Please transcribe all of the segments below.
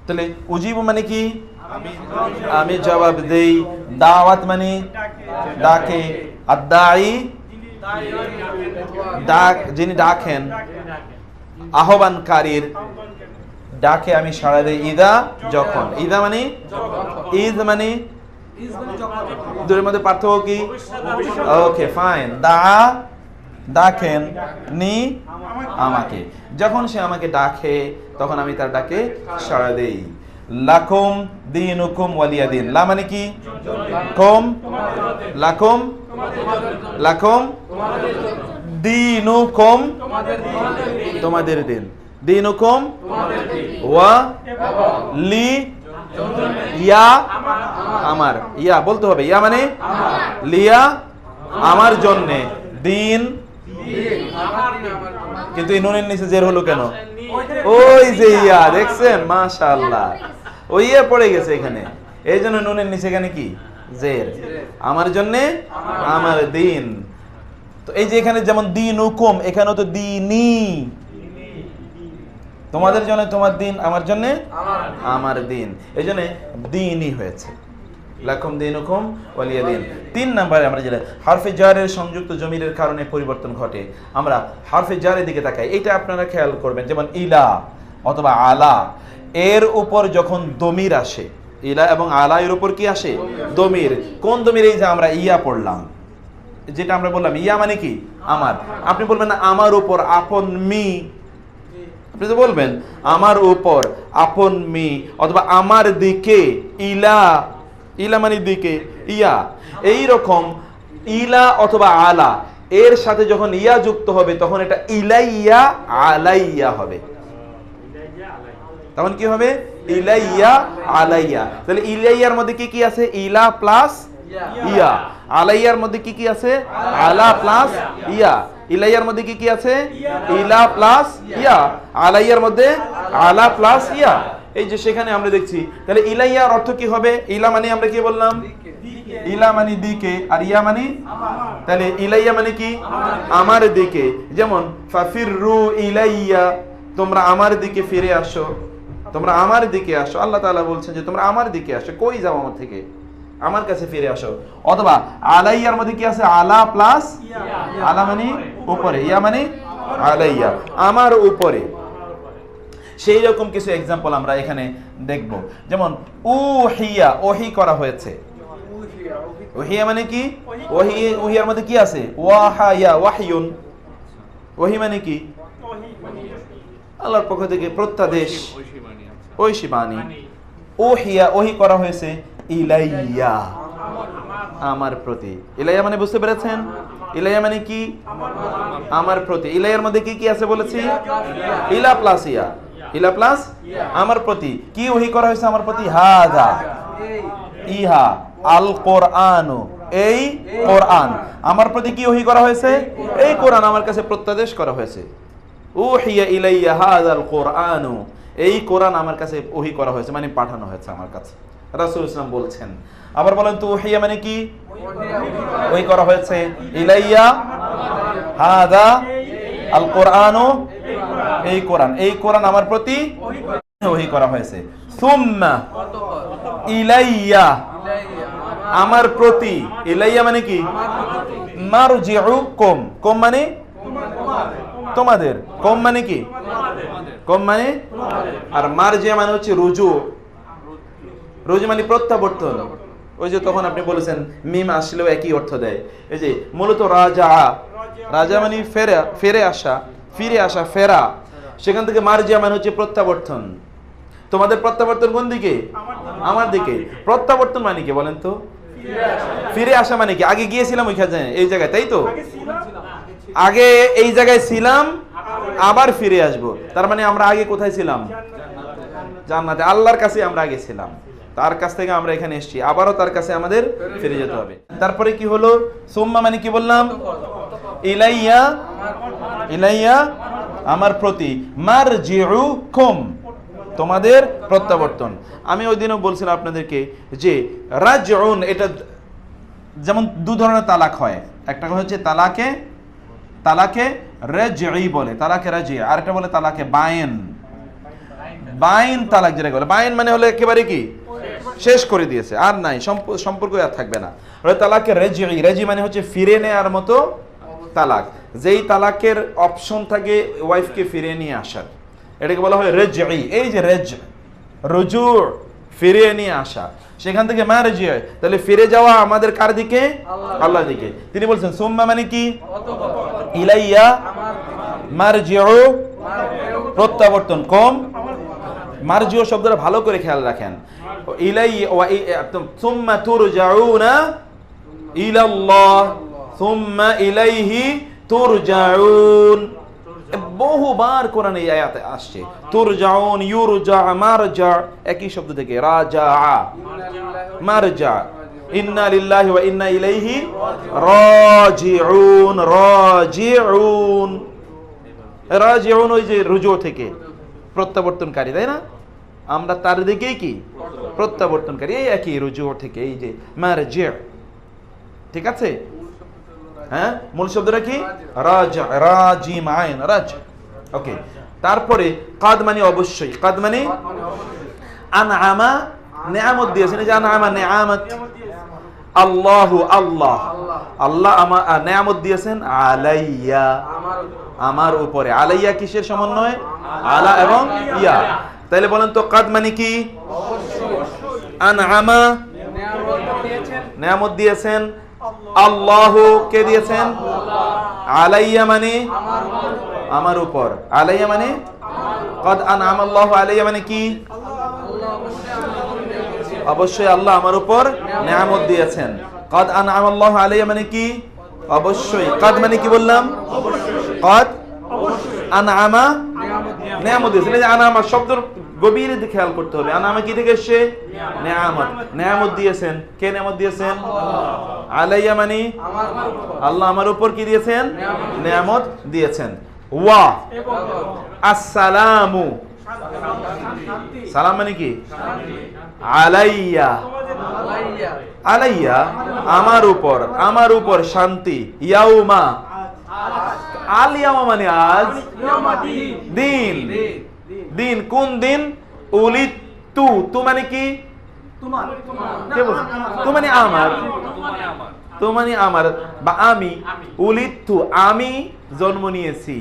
তাহলে উজিবু মানে কি? আমি জবাব দেই। দাওয়াত মানে ডাকে। আদ-দাঈ ডাক, যিনি ডাকেন। আহ্বানকারীর ডাকে আমি সাড়া দেই। ইদা যখন। ইদা মানে ইজ মানে দুটোর মধ্যে পার্থক্য কি? Okay fine. দা ডাকেন, নি আমাকে। যখন সে আমাকে ডাকে তখন আমি তার ডাকে সাড়া দেই। লাকুম দীনুকুম ওয়ালিয়া দিন। লা মানে কি? কুম, লাকুম, লাকুম দীনুকুম তোমাদের দিন। দীনুকুম ওয়া লি ইয়া আমার। ইয়া বলতে হবে। ইয়া মানে লিয়া আমার জন্যে। দিন কিন্তু এই নুনের নিচে জের হলো কেন? ওই যে ইয়া দেখছেন, মাশাআল্লাহ, ওই ইয়া পড়ে গেছে এখানে, এই জন্য নুনের নিচে এখানে কি জের। আমার জন্যে আমার দিন। তো এই যে এখানে যেমন দিন হুকুম, এখানেও তো দিনী, তোমাদের জন্য তোমার দিন, আমার জন্য আমার দিন, এই জন্য দিনই হয়েছে। লাকুম দীনুকুম ওয়ালিয়া দিন। 3 নম্বরে আমরা যেটা হারফে জারের সংযুক্ত জমিরের কারণে পরিবর্তন ঘটে, আমরা হারফে জারের দিকে তাকাই। এটা আপনারা খেয়াল করবেন, যেমন ইলা অথবা আলা, এর উপর যখন দমির আসে, ইলা এবং আলা এর উপর কি আসে? দমির। কোন দমির? এই যে আমরা ইয়া পড়লাম, যেটা আমরা বললাম ইয়া মানে কি আমার। আপনি বলবেন না আমার উপর আপন মি, আপনি তো বলবেন আমার উপর আপন মি, অথবা আমার দিকে ইলা, ইলা মানে দিকে, ইয়া। এই রকম ইলা অথবা আলা এর সাথে যখন ইয়া যুক্ত হবে তখন এটা ইলাইয়া আলাইয়া হবে। তখন কি হবে? ইলাইয়া আলাইয়া। তাহলে ইলাইয়ার মধ্যে কি কি আছে? ইলা প্লাস ইয়া। আলাইয়ার মধ্যে কি কি আছে? আলা প্লাস ইয়া। ইলাইয়ার মধ্যে কি কি আছে? ইলা প্লাস ইয়া। আলাইয়ার মধ্যে আলা প্লাস ইয়া। এই যে সেখানে আমরা দেখছি, তাহলে ইলাইয়ার অর্থ কি হবে? ইলা মানে আমরা কি বললাম? ইলা মানে দিকে, আর ইয়া মানে, তাহলে ইলাইয়া মানে কি? আমার দিকে। যেমন ফাফিররু ইলাইয়া, তোমরা আমার দিকে ফিরে আসো, তোমরা আমার দিকে আসো। আল্লাহ তাআলা বলছেন যে তোমরা আমার দিকে আসো, কই যাও আমার থেকে? আমার কাছে ফিরে আসো। অথবা আলাইয়ার মধ্যে কি আছে? আলা প্লাস আলা মানে উপরে, ইয়া মানে আলাইয়া আমার উপরে। সেই রকম কিছু এক্সাম্পল আমরা এখানে দেখব, যেমন উহিয়া, ওহি করা হয়েছে। ওহিয়া মানে কি? ওহি, ওহিয়ার মধ্যে কি আছে? ওয়াহায়া, ওয়াহিয়ুন। ওহি মানে কি? আল্লাহর পক্ষ থেকে প্রত্যাদেশ, ঐশী বাণী। ওহিয়া, ওহি করা হয়েছে ইলাইয়া, আমার প্রতি। ইলাইয়া মানে বুঝতে পেরেছেন? ইলাইয়া মানে কি? আমার প্রতি। ইলাইয়ার মধ্যে কি কি আছে বলেছি? ইলা প্লাস ইয়া, ইলা প্লাস আমার প্রতি। কি ওহি করা হয়েছে আমার প্রতি? হাদা, ইহা, আল কোরআন, এই কোরআন আমার প্রতি কি ওহি করা হয়েছে? এই কোরআন আমার কাছে প্রত্যাদেশ করা হয়েছে। উহিয়া ইলাইয়া হাযাল কোরআন, এই কোরআন আমার কাছে ওহি করা হয়েছে, মানে পাঠানো হয়েছে আমার কাছে। রাসূলুল্লাহ সাল্লাল্লাহু আলাইহি ওয়াসাল্লাম বলছেন। আবার বলেন তো উহিয়া মানে কি? ওহি করা হয়েছে। ইলাইয়া হাযা আল কোরআন, এই কোরআন, এই কোরআন আমার প্রতি ওহি করা হয়েছে। সুম্মা ইলাইয়া, আমার প্রতি। ইলাইয়া মানে কি? মারজিউকুম, কুম মানে তোমাদের, কম মানে কি? কম মানে, আর মারজিয়া মানে হচ্ছে রুজু। রুজু মানে প্রত্যাবর্তন। ওই যে তখন আপনি বলেছেন মিম আসলেও একই অর্থ দেয়। এই যে মূলত রাজা, রাজা মানে ফেরা, ফিরে আসা, ফিরে আসা, ফেরা। সেখান থেকে মারজিয়া মানে হচ্ছে প্রত্যাবর্তন। তোমাদের প্রত্যাবর্তন কোন দিকে? আমার দিকে। প্রত্যাবর্তন মানে কি বলেন তো? ফিরে আসা মানে কি? আগে গিয়েছিলাম ওইখানে, এই জায়গায়, তাই তো? আগে এই জায়গায় ছিলাম, আবার ফিরে আসব। তার মানে আমরা আগে কোথায় ছিলাম? জান্নাতে, আল্লাহর কাছে আমরা আগে ছিলাম, তার কাছ থেকে আমরা এখানে এসেছি, আবারও তার কাছে আমাদের ফিরে যেতে হবে। তারপরে কি হলো? সুম্মা মানে কি বললাম? ইলাইয়া, ইলাইয়া আমার প্রতি, মারজিউকুম তোমাদের প্রত্যাবর্তন। আমি ওই দিনও বলছিলাম আপনাদেরকে যে রাজউন, এটা যেমন দু ধরনের তালাক হয়। একটা হচ্ছে তালাকে, তালাকে রাজঈ বলে, তালাকে রাজঈ, আর একটা বলে তালাকে বায়েন। বাইন তালাক যেটা বলে, বাইন মানে হলো একেবারে কি শেষ করে দিয়েছে, আর নাই, সম্পর্ক আর থাকবে না। তালাকে রেজি, রেজি মানে হচ্ছে ফিরে নেওয়ার মতো তালাক, যেই তালাকের অপশন থাকে ওয়াইফকে ফিরে নিয়ে আসার, এটাকে বলা হয় রেজি। এই যে রেজ, রুজু, ফিরে নিয়ে আসা, সেখান থেকে মারজি হয়, তাহলে ফিরে যাওয়া আমাদের কার দিকে? আল্লাহর দিকে। তিনি বলছেন সুম্মা মানে কি? ইলাইয়া মারজিউ, প্রত্যাবর্তন, কম মারজিউ শব্দটা ভালো করে খেয়াল রাখেন। সুম্মা তুরজাউনা ইলাল্লাহ, সুম্মা ইলাইহি তুরজাউন, বহুবার কোরআনে এই আয়াতে আসছে। তুরজাউন, ইউরজা, মারজা, একই শব্দ থেকে, রাজা, মারজা। ইন্না লিল্লাহি ওয়া ইন্না ইলাইহি রাজিউন, রাজিউন, রাজিউন ওই যে রুজু থেকে, প্রত্যাবর্তনকারী, তাই না? আমরা তার দিকেই কি প্রত্যাবর্তনকারী, এই একই রুজু থেকে, এই যে মারজি, ঠিক আছে? হ্যাঁ, মূল শব্দটা কি? রাজা, রাজিম, আইন, রাজ। ওকে, তারপরে কাদ মানে অবশ্যই, কাদ মানে আনআমা, নিয়ামত দিয়েছেন, এই যে আনআমা নিয়ামত, আল্লাহু, আল্লাহ, আল্লাহ আমার নিয়ামত দিয়েছেন আলাইয়া, আমার উপরে। আলাইয়া কিসের সমন্বয়? আলা এবং ইয়া। তাহলে বলেন তো কাদ মানে কি? আনআমা, নিয়ামত দিয়েছেন, আল্লাহু কে দিয়েছেন? আলাইয়া মানে আমার উপর, আলাইয়া মানে কদ আনআমা আল্লাহু আলাইয়া মানে কি? অবশ্যই আল্লাহ আমার উপর নিয়ামত দিয়েছেন। কদ আনআমা আল্লাহু আলাইয়া মানে কি? অবশ্যই। কদ মানে কি বললাম? কদ আনআমা, নিয়ামত দিয়েছেন। এই যে আনআমা শব্দের গভীরে খেয়াল করতে হবে, আনআমা কি থেকে এসেছে? নিয়ামত, নিয়ামত দিয়েছেন, কে নিয়ামত দিয়েছেন? আলাইয়া মানে আল্লাহ আমার উপর কি দিয়েছেন? নিয়ামত দিয়েছেন। ওয়া আসসালামু, সালাম মানে কি? আলাইয়া, আলাইয়া আমার উপর, আমার উপর শান্তি। ইয়াউমা, আল ইয়াউমা মানে আজ, দিন, দিন, কোন দিন? উলিতু, তু মানে কি? তু মানে আমার, তু মানে আমার বা আমি। উলিতু আমি জন্ম নিয়েছি,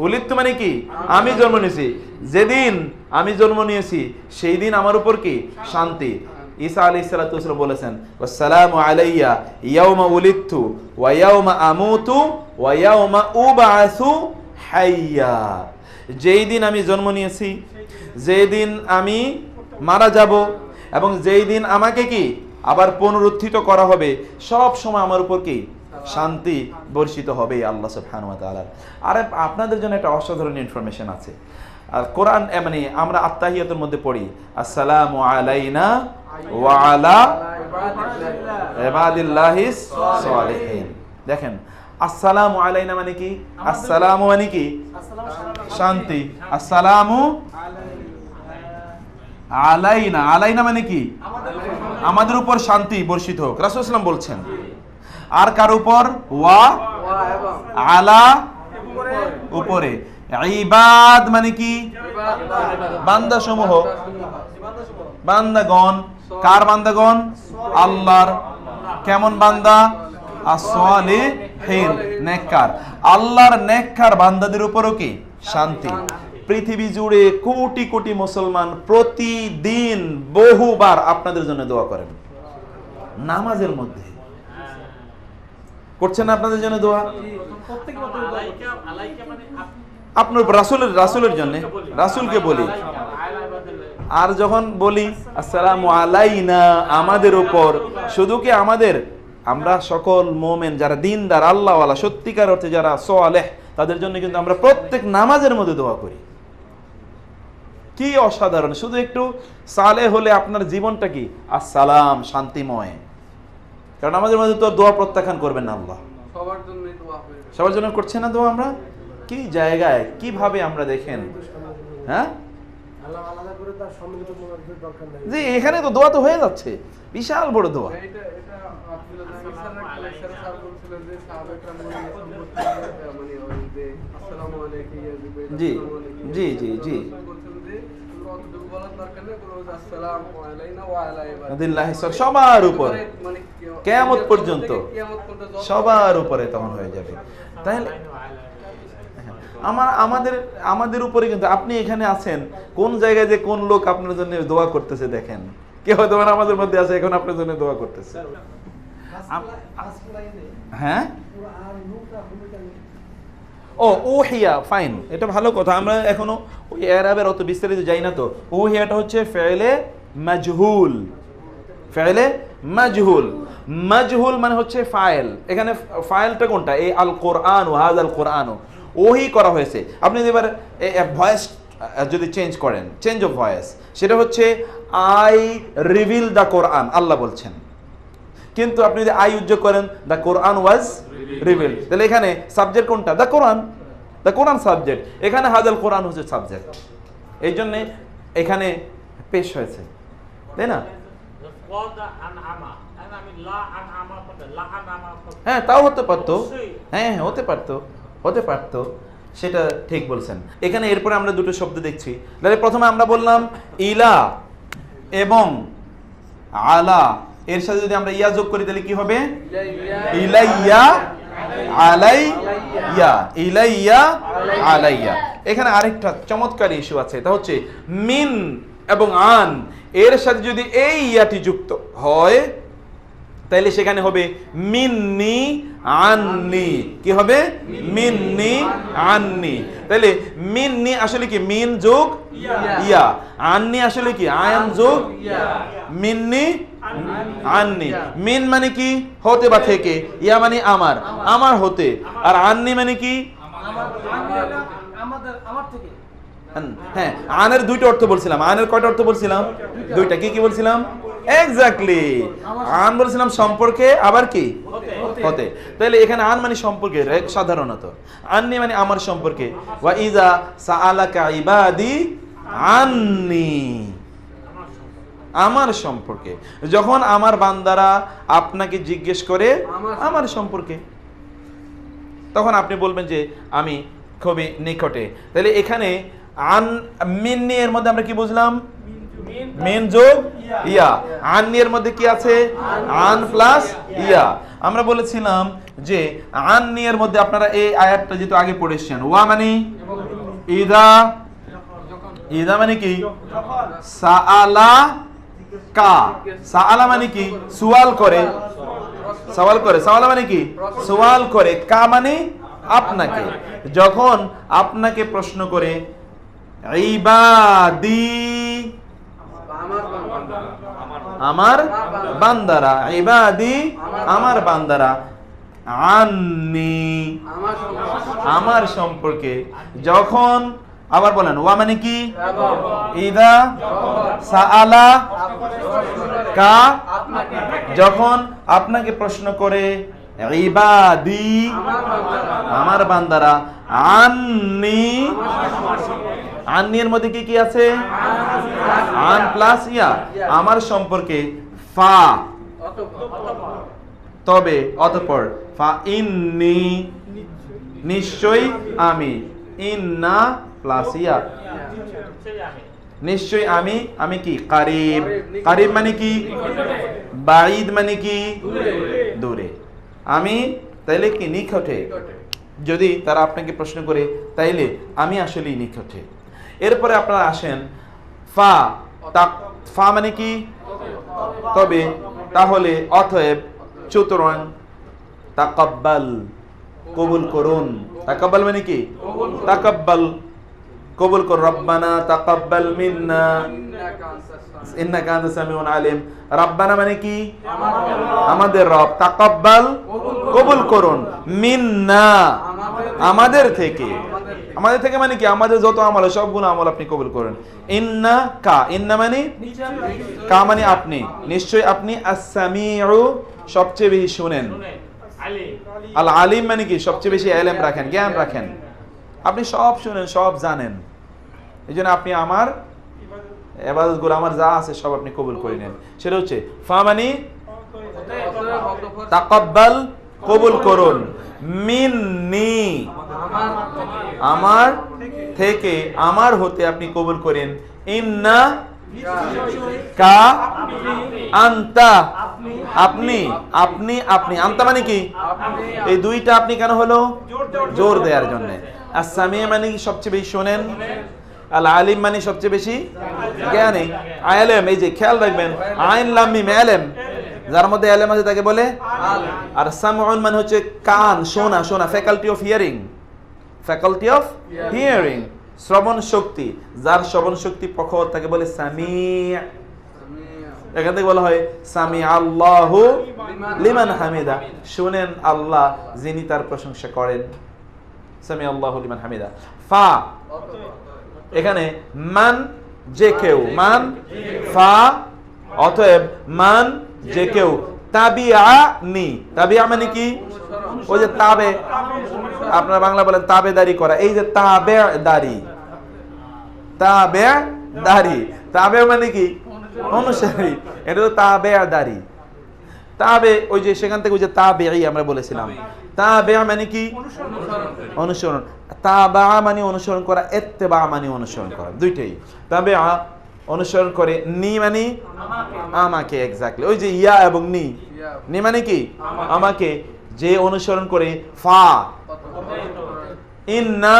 উলিতু মানে কি? আমি জন্ম নিয়েছি। যেদিন আমি জন্ম নিয়েছি সেই দিন আমার উপর কি? শান্তি। ঈসা আলাইহিস সালাতু ওয়াস সালাম বলেছেন ওয়াসসালামু আলাইয়া ইয়াউমা উলিদতু ওয়া ইয়াউমা আমুতু ওয়া ইয়াউমা উবআসু হাইয়া। যেই দিন আমি জন্ম নিয়েছি, যেই দিন আমি মারা যাব, এবং যেই দিন আমাকে কি আবার পুনরুত্থিত করা হবে, সব সময় আমার উপর কি শান্তি বর্ষিত হবে আল্লাহ সুবহানাহু ওয়া তাআলা। আর আপনাদের জন্য একটা অসাধারণ ইনফরমেশন আছে। আর কোরআন মানে আমরা আত্তাহিয়াতের মধ্যে পড়ি আসসালামু আলাইনা ওয়া আলা ইবাদিল্লাহিস সালিহিন। দেখেন আসসালামু আলাইনা মানে কি? আসসালামু মানে কি? শান্তি। আসসালামু আলাইনা, আলাইনা মানে কি? আমাদের উপর শান্তি বর্ষিত হোক, রাসূল সাল্লাল্লাহু আলাইহি ওয়াসাল্লাম বলছেন। আর কার উপর? ওয়া আলা, উপরে। ইবাদ মানে কি? বান্দা সমূহ, বান্দাগণ। কার বান্দাগণ? আল্লাহর। কেমন বান্দা? as-salihin, নেককার। আল্লাহর নেককার বান্দাদের উপরও কি শান্তি। পৃথিবী জুড়ে কোটি কোটি মুসলমান প্রতিদিন বহুবার আপনাদের জন্য দোয়া করেন, নামাজের মধ্যে করছেন আপনাদের জন্য দোয়া। আপনার রাসূলের জন্য, রাসূলকে বলি। আর যখন বলি আসসালামু আলাইনা, আমাদের উপর, শুধু কি আমাদের, আমরা সকল মুমিন যারা দিনদার আল্লাহওয়ালা সত্যিকার অর্থে যারা সালেহ, তাদের জন্য কিন্তু আমরা প্রত্যেক নামাজের মধ্যে দোয়া করি। কি অসাধারণ! শুধু একটু সালেহ হলে আপনার জীবনটা কি আসসালাম, শান্তিময়। কারণ আমাদের মধ্যে তো দোয়া প্রত্যাখ্যান করবেন না আল্লাহ, সবার জন্য দোয়া হবে, সবার জন্য করছে না দোয়া। আমরা কি জায়গায় কিভাবে আমরা দেখেন, হ্যাঁ জি, এখানে তো দোয়া তো হয়ে যাচ্ছে, বিশাল বড় দোয়া। জি জি জি জি সবার উপর কিয়ামত পর্যন্ত সবার উপরে তখন হয়ে যাবে। তাহলে আমাদের উপরে, কিন্তু আপনি এখানে আছেন, কোন জায়গায় যে কোন লোক আপনার জন্য দোয়া করতেছে দেখেন। কে হয়তো আমাদের মধ্যে আছে, এখন আপনার জন্য দোয়া করতেছে। হ্যাঁ, ও ওহিয়া, ফাইন, এটা ভালো কথা। আমরা এখনো ওই আরবের অত বিস্তারিত যাই না। তো ওহিয়াটা হচ্ছে ফেলে মাজহুল। ফেলে মাজহুল, মাজহুল মানে হচ্ছে ফাইল। এখানে ফাইলটা কোনটা? এই আল কোরআন, হাযাল কোরআন ওহি করা হয়েছে। আপনি এবার ভয়েস যদি চেঞ্জ করেন, চেঞ্জ অফ ভয়েস, সেটা হচ্ছে আই রিভিল দ্য কোরআন, আল্লাহ বলছেন। কিন্তু আপনি যদি আই উজ্জ করেন, দ্য কোরআন ওয়াজ রিভিল, তাহলে এখানে সাবজেক্ট কোনটা? The Quran, the Quran subject. এখানে হাযাল কোরআন হচ্ছে সাবজেক্ট, এই জন্যে এখানে পেশ হয়েছে, তাই না? হ্যাঁ, তাও হতে পারতো। হ্যাঁ, হতে পারতো, সেটা ঠিক বলছেন। এখানে এরপরে আমরা দুটো শব্দ দেখছি। তাহলে প্রথমে আমরা বললাম ইলা এবং আলা, এর সাথে যদি আমরা ইয়া যোগ করি তাহলে কি হবে? ইলাইয়া আলাইয়া, ইলাইয়া আলাইয়া। এখানে আরেকটা চমৎকার ইস্যু আছে, তা হচ্ছে মিন এবং আন, এর সাথে যদি এই ইয়াটি যুক্ত হয় তাহলে সেখানে হবে মিন্নি আন্নি। কি হবে? মিন্নি আন্নি। তাহলে মিন্নি আসলে কি? মিন যোগ ইয়া। আন্নি আসলে কি? আয়ান যোগ মিন্নি আন্নি। মিন মানে কি? হতে বা থেকে। ইয়া মানে আমার, আমার হতে। আর আন্নি মানে কি? হ্যাঁ, আনের দুইটা অর্থ বলছিলাম। আনের কয়টা অর্থ বলছিলাম? দুইটা। কি কি বলছিলাম? এক্স্যাক্টলি, আন বলছিলাম সম্পর্কে, আবার কি? হতে। তাহলে এখানে আন মানে সম্পর্কে, সাধারণত আন্নি মানে আমার সম্পর্কে। ওয়া ইযা সাআলাকা ইবাদি আন্নি, আমার সম্পর্কে। যখন আমার বান্দারা আপনাকে জিজ্ঞেস করে আমার সম্পর্কে, তখন আপনি বলবেন যে আমি খুবই নিকটে। তাহলে এখানে আন মিন্নি এর মধ্যে আমরা কি বুঝলাম? মিন যোগ ইয়া। আন্নি এর মধ্যে কি আছে? আন প্লাস ইয়া। আমরা বলেছিলাম যে আন্নি এর মধ্যে আপনারা এই আয়াতটা যেহেতু আগে পড়েছেন, ওয়া মানে ইদা, ইদা মানে কি? সাআলা কা, সাআলা মানে কি? সুয়াল করে, সওয়াল করে। সাওয়ালা মানে কি? সওয়াল করে। কা মানে আপনাকে। যখন আপনাকে প্রশ্ন করে ইবাদি, আমার বান্দারা, ইবাদি আমার বান্দারা, আন্নি আমার সম্পর্কে, যখন আবার বলেন ওয়া মানে কি? ইদা সাআলা কা, যখন আপনাকে প্রশ্ন করে ইবাদি আমার বান্দারা, আন্নি, আন্নি এর মধ্যে কি কি আছে? আন প্লাস ইয়া, আমার সম্পর্কে। ফা, তবে, অতঃপর। ফা ইন্নি, নিশ্চয়ই আমি। ইন্না প্লাস ইয়া, নিশ্চয়ই আমি। আমি কি? কারিব। কারিব মানে কি? বাঈদ মানে কি? দূরে। আমি তাইলে কি? নিকটে। যদি তারা আপনাকে প্রশ্ন করে তাইলে আমি আসলেই নিকটে। এরপরে আপনারা আসেন ফা। ফা মানে কি? তবে, তাহলে, অতএব, সুতরাং। তাকাব্বাল, কবুল করুন। তাকাব্বাল মানে কি? তাকাব্বাল, কবুল কর। রব্বানা তাকাব্বাল মিন্না ইন্নাকা আনতাস সামিউল আলিম। রব্বানা মানে কি? আমাদের রব। তাকাব্বাল, কবুল করুন। মিন্না, আমাদের থেকে। আমাদের থেকে মানে কি? আমাদের যত আমল, সবগুলো আমল আপনি কবুল করেন। ইন্না কা, ইন্না মানে কা মানে আপনি, নিশ্চয়ই আপনি। আস-সামিউ, সবচেয়ে বেশি শুনেন। আল আলিম মানে কি? সবচেয়ে বেশি ইলম রাখেন, জ্ঞান রাখেন। আপনি সব শুনেন, সব জানেন। এই জন্য আপনি আমার ইবাদতগুলো, আমার যা আছে সব আপনি কবুল করে নেন। সেটা হচ্ছে ফা মানে তাকাব্বাল, কবুল করুন। মিন্নি, আমার থেকে, আমার হতে আপনি কবুল করেন। ইন্না কা, আন্তা আপনি, আপনি আপনি, আন্তা মানে কি? এই দুইটা আপনি কেন হলো? জোর দেওয়ার জন্য। আর সামি মানে কি? সবচেয়ে বেশি শোনেন। আল আলিম মানে সবচেয়ে বেশি জ্ঞানী। আলেম, এই যে খেয়াল রাখবেন, আইন লাম মিম আলেম, যার মধ্যে আলেম আছে তাকে বলে। আর সামউন মানে হচ্ছে কান, শোনা, শোনা, faculty of hearing, faculty of hearing, শ্রবণ শক্তি, যার শ্রবণ শক্তি প্রখর তাকে বলে সামি'। এখান থেকে বলা হয় সামি আল্লাহু লিমান হামিদা, শুনেন আল্লাহ যিনি তার প্রশংসা করেন। সামি আল্লাহু লিমান হামিদা। ফা, এখানে মান যে কেউ, মান ফা, অতএব মান যে কেউ, তাবিআনি, তাবিআ মানে কি? ওই যে তাবে, আপনারা বাংলা বলেন তাবেদারি করা, এই যে তাবেদারি, তাবেদারি, তাবে মানে কি? অনুসারী, এটা তো তাবেদারি। তাবে ওই যে সেখান থেকে ওই যে তাবেঈ আমরা বলেছিলাম, তাবে মানে কি? অনুসরণ। তাবা মানে অনুসরণ করা, ইত্তেবা মানে অনুসরণ করা, দুইটাই। তাবে অনুসরণ করে, নি মানে আমাকে, এক্স্যাক্টলি, ওই যে ইয়া এবং নি, নি মানে কি? আমাকে। যে অনুসরণ করে, ফা, ইন্না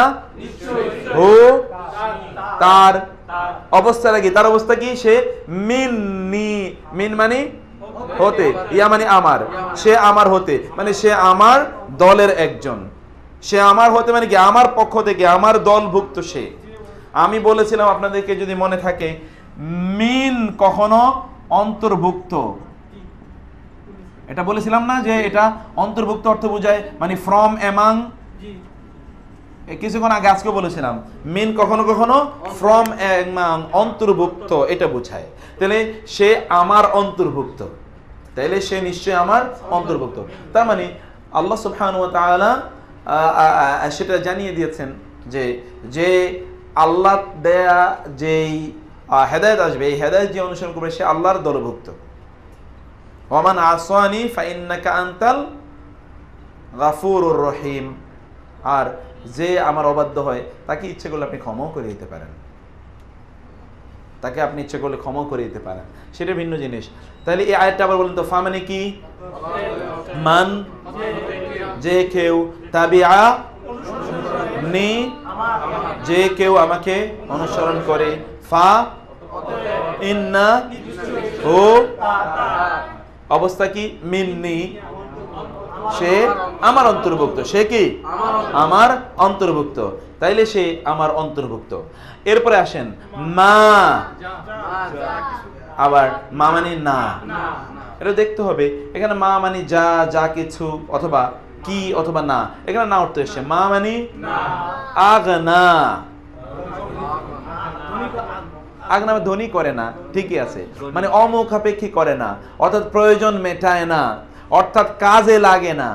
হু, তার অবস্থা কি? তার অবস্থা কি? সে মিন্নি, মিন মানে হতে, ইয়া মানে আমার, সে আমার হতে মানে সে আমার দলের একজন। সে আমার হতে মানে কি? আমার পক্ষ থেকে, আমার দলভুক্ত সে। আমি বলেছিলাম আপনাদেরকে যদি মনে থাকে, মিন কখনো অন্তর্ভুক্ত, এটা বলেছিলাম না যে এটা অন্তর্ভুক্ত অর্থ বোঝায়, মানে ফ্রম, এমাং। কিছুক্ষণ আগে আজকে বলেছিলাম মিন কখনো কখনো ফ্রম, এমাং, অন্তর্ভুক্ত এটা বোঝায়। তাহলে সে আমার অন্তর্ভুক্ত, তাইলে সে নিশ্চয়ই আমার অন্তর্ভুক্ত। তার মানে আল্লাহ সুবহানাহু ওয়া তাআলা সেটা জানিয়ে দিয়েছেন যে যে আল্লাহ দেয়া যেই হেদায়েত আসবে, এই হেদায়েত যে অনুসরণ করবে সে আল্লাহর দলভুক্ত। ওয়ামান আসানি ফাইন্নাকা আনতাল গাফুরুর রহিম, আর যে আমার অবাধ্য হয় তাকে ইচ্ছে করলে আপনি ক্ষমাও করে দিতে পারেন, তাকে আপনি ইচ্ছে করলে ক্ষমাও করে দিতে পারেন, সেটা ভিন্ন জিনিস। তাহলে এই আয়াতটা আবার বলেন তো, ফা মানে কি? মান যে কেউ, তাবিআ নি যে কেউ আমাকে অনুসরণ করে, ফা ইন্না হু অবস্থা কি? মিন্নি সে আমার অন্তর্ভুক্ত, সে কি? আমার অন্তর্ভুক্ত, তাইলে সে আমার অন্তর্ভুক্ত। এরপরে আসেন মা, আবার মা মানে না, এটা দেখতে হবে। এখানে মা মানে যা, যা কিছু, অথবা কি, অথবা না, এখানে না অর্থ এসছে। মা মানে আগনা, আগনা ধনী করে না, ঠিকই আছে, মানে অমুখাপেক্ষী করে না, অর্থাৎ প্রয়োজন মেটায় না, অর্থাৎ কাজে লাগে না।